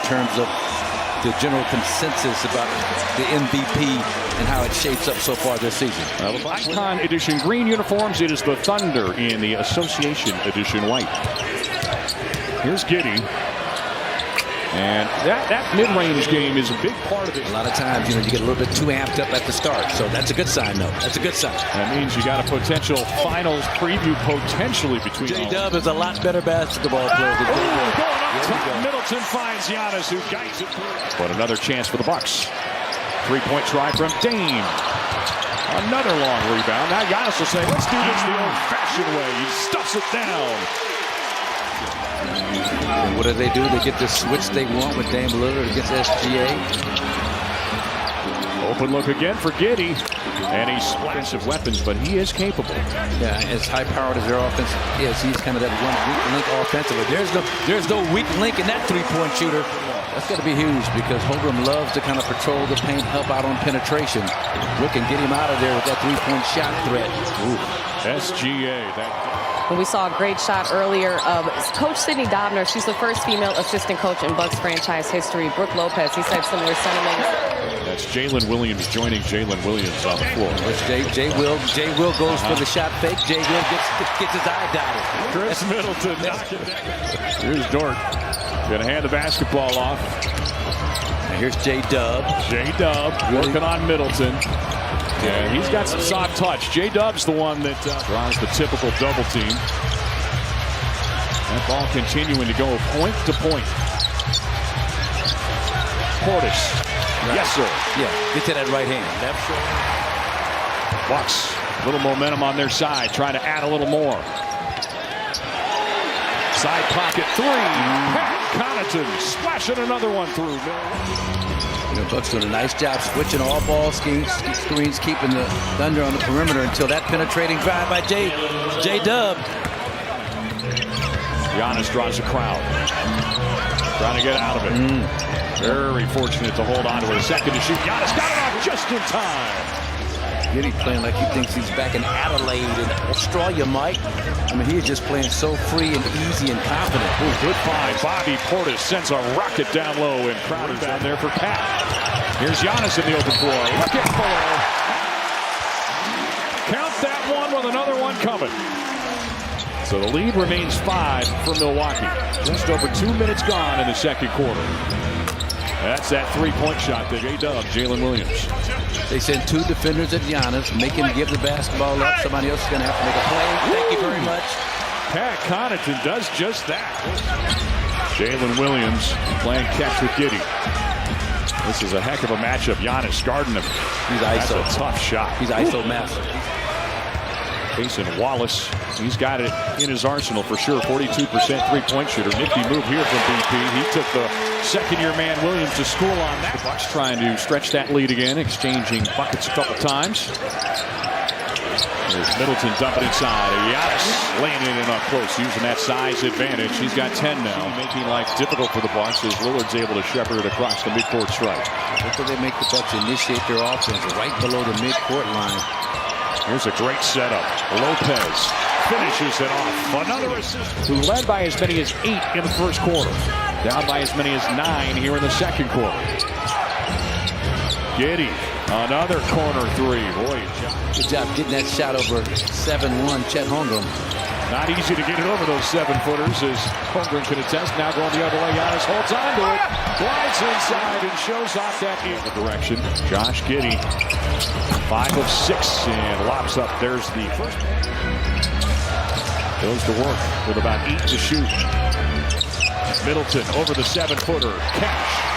terms of the general consensus about the MVP and how it shapes up so far this season. Icon Edition green uniforms. It is the Thunder in the Association Edition white. Here's Giddey. And that mid-range game is a big part of it. A lot of times, you get a little bit too amped up at the start. So that's a good sign, though. That's a good sign. That means you got a potential finals preview potentially between J-Dub is a lot better basketball player than J-Dub. Going up top, Middleton finds Giannis, who guides it through. But another chance for the Bucks. Three-point try from Dame. Another long rebound. Now Giannis will say, let's do this the old-fashioned way. He stuffs it down. And what do? They get the switch they want with Dame Lillard against SGA. Open look again for Giddey. And he's offensive weapons, but he is capable. Yeah, as high-powered as their offense is, he's kind of that one weak link offensively. There's no weak link in that three-point shooter. That's got to be huge because Holmgren loves to kind of patrol the paint, help out on penetration. Brook can get him out of there with that three-point shot threat. Ooh. SGA. We saw a great shot earlier of Coach Sydney Dobner. She's the first female assistant coach in Bucks franchise history. Brooke Lopez, he said similar sentiments. That's Jalen Williams joining Jalen Williams on the floor. Jay Will goes for the shot fake. Jay Will gets his eye dotted. Khris Middleton knocking down. Here's Dort. Going to hand the basketball off. And here's J-Dub. J-Dub working on Middleton. Yeah, he's got some soft touch. J-Dub's the one that draws the typical double team. That ball continuing to go point to point. Portis. Right. Yes, sir. Yeah, get to that right hand. Left shoulder. Bucks, little momentum on their side, trying to add a little more. Side pocket three. Pat Connaughton splashing another one through. Bucks doing a nice job switching all ball screens, keeping the Thunder on the perimeter until that penetrating drive by J-Dub. Giannis draws a crowd. Trying to get out of it. Very fortunate to hold on to it. A second to shoot. Giannis got it off just in time. Giddey playing like he thinks he's back in Adelaide in Australia, Mike. I mean, he is just playing so free and easy and confident. Ooh, good find. Bobby Portis sends a rocket down low, and Crowder's down there for Pat. Here's Giannis in the open floor. Looking for. Count that one with another one coming. So the lead remains 5 for Milwaukee. Just over 2 minutes gone in the second quarter. That's that three-point shot that J-Dub, Jalen Williams. They send 2 defenders at Giannis, make him give the basketball up. Somebody else is going to have to make a play. Thank you very much. Pat Connaughton does just that. Jalen Williams playing catch with Giddey. This is a heck of a matchup. Giannis guarding him. He's ISO. That's a tough shot. He's ISO massive. Facing Wallace. He's got it in his arsenal for sure. 42% three-point shooter. Nifty move here from BP. He took the second-year man Williams to school on that. The Bucks trying to stretch that lead again, exchanging buckets a couple times. There's Middleton dumping inside. Giannis laying it in up close, using that size advantage. He's got 10 now, making life difficult for the Bucks as Lillard's able to shepherd it across the midcourt stripe. After they make the Bucks initiate their offense right below the midcourt line. Here's a great setup. Lopez finishes it off. Another assist. Who led by as many as 8 in the first quarter. Down by as many as 9 here in the second quarter. Giddey, another corner three. Boy, good job getting that shot over 7-1 Chet Holmgren. Not easy to get it over those 7-footers as Holmgren can attest. Now going the other way. Giannis holds on to it. Glides inside and shows off that in the direction. Josh Giddey, 5 of 6 and lobs up. There's the first. Goes to work with about 8 to shoot. Middleton over the 7-footer. Cash.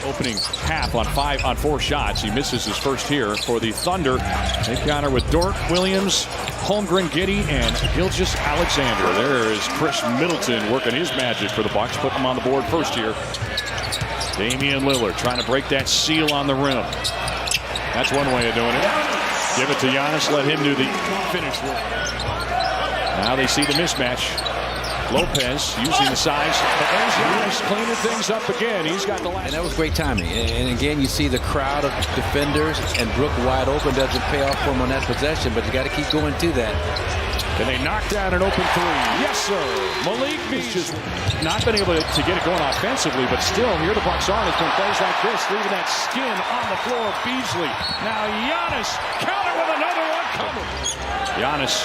Opening half on 4 shots. He misses his first here for the Thunder. They counter with Dort, Williams, Holmgren, Giddey, and Gilgeous-Alexander. There is Khris Middleton working his magic for the Bucks. Put them on the board first here. Damian Lillard trying to break that seal on the rim. That's one way of doing it. Give it to Giannis. Let him do the finish work. Now they see the mismatch. Lopez using the size. But there's Giannis cleaning things up again. He's got the last. And that was great timing. And again, you see the crowd of defenders, and Brook wide open doesn't pay off for him on that possession, but you got to keep going to that. Can they knock down an open three? Yes, sir. Malik Beasley just not been able to get it going offensively, but still, here the Bucks are. It's been plays like this, leaving that skin on the floor of Beasley. Now Giannis counter with another one coming. Giannis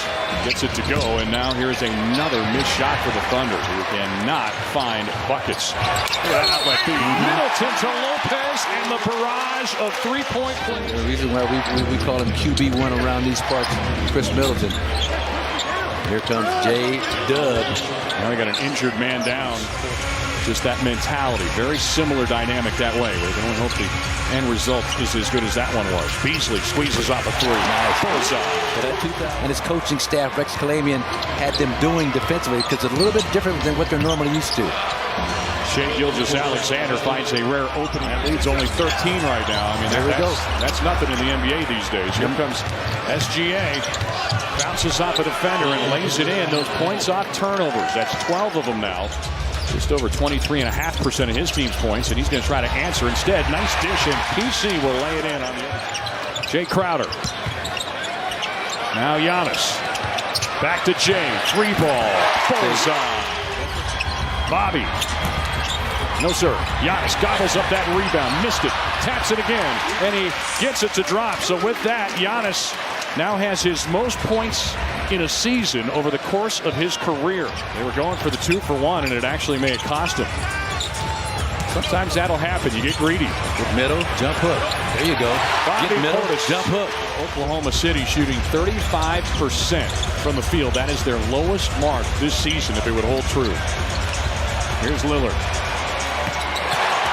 gets it to go, and now here's another missed shot for the Thunder, who cannot find buckets. Look at that outlet feed. Middleton to Lopez, and the barrage of three-point plays. The reason why we call him QB1 around these parts, Khris Middleton. Here comes J-Dub. Now we got an injured man down. Just that mentality. Very similar dynamic that way. We can only hope the end result is as good as that one was. Beasley squeezes off a three. Nice. And his coaching staff, Rex Kalamian, had them doing defensively because it's a little bit different than what they're normally used to. Shai Gilgeous-Alexander finds a rare opening. That leads only 13 right now. I mean, that's nothing in the NBA these days. Here comes SGA. Bounces off a defender and lays it in. Those points off turnovers. That's 12 of them now. Just over 23.5% of his team's points, and he's going to try to answer instead. Nice dish, and PC will lay it in on the other. Jay Crowder. Now Giannis. Back to Jay. Three ball. Bullseye. Bobby. No, sir. Giannis gobbles up that rebound. Missed it. Taps it again. And he gets it to drop. So with that, Giannis now has his most points in a season over the course of his career. They were going for the 2-for-1, and it actually may have cost him. Sometimes that'll happen. You get greedy. With middle, jump hook. There you go. Bobby middle, Portis. jump hook. Oklahoma City shooting 35% from the field. That is their lowest mark this season if it would hold true. Here's Lillard.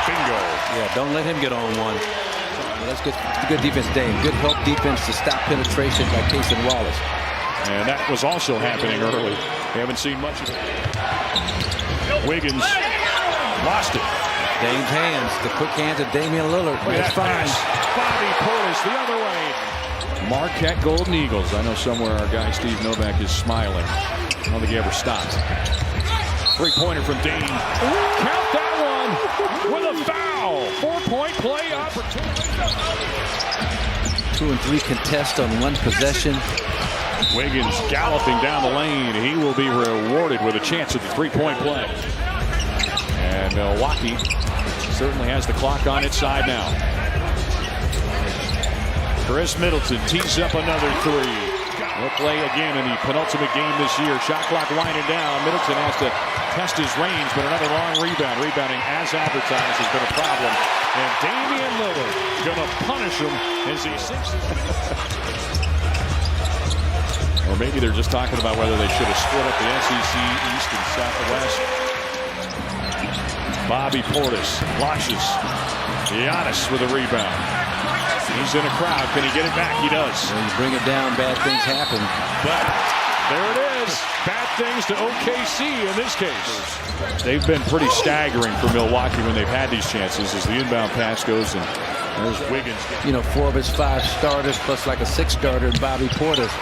Bingo. Yeah, don't let him get on one. Well, that's good defense, Dame. Good help defense to stop penetration by Casey Wallace. And that was also happening early. We haven't seen much of it. Wiggins lost it. Dame's hands, the quick hands of Damian Lillard. That's fine. Bobby Portis the other way. Marquette Golden Eagles. I know somewhere our guy Steve Novak is smiling. I don't think he ever stopped. Three-pointer from Dame. Count that one with a foul. 4-point play opportunity. 2 and 3 contest on one possession. Wiggins galloping down the lane. He will be rewarded with a chance at the three-point play. And Milwaukee certainly has the clock on its side now. Khris Middleton tees up another three. He'll play again in the penultimate game this year. Shot clock winding down. Middleton has to test his range, but another long rebound. Rebounding as advertised has been a problem. And Damian Lillard going to punish him as he sinks. Or maybe they're just talking about whether they should have split up the SEC East and Southwest. Bobby Portis launches. Giannis with a rebound. He's in a crowd. Can he get it back? He does. When you bring it down, bad things happen. But there it is. Bad things to OKC in this case. They've been pretty staggering for Milwaukee when they've had these chances as the inbound pass goes, and there's Wiggins. You know, 4 of his 5 starters plus like a 6th starter, Bobby Portis.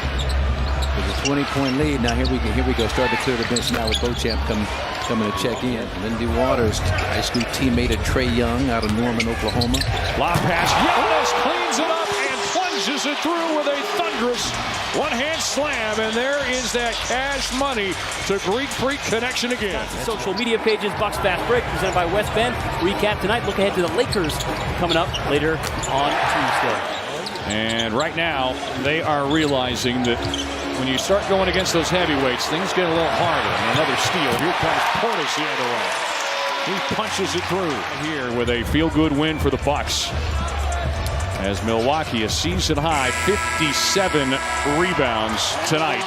With a 20-point lead. Now here we go. Start to clear the bench now with Beauchamp coming to check in. Lindy Waters, high school teammate of Trae Young out of Norman, Oklahoma. Lob pass. Giannis cleans it up and plunges it through with a thunderous one-hand slam. And there is that cash money to Greek Freak connection again. Social media pages, Bucks Fast Break, presented by West Bend. Recap tonight. Look ahead to the Lakers coming up later on Tuesday. And right now, they are realizing that when you start going against those heavyweights, things get a little harder. And another steal. Here comes Portis the other way. He punches it through here with a feel-good win for the Bucks. As Milwaukee, a season-high 57 rebounds tonight.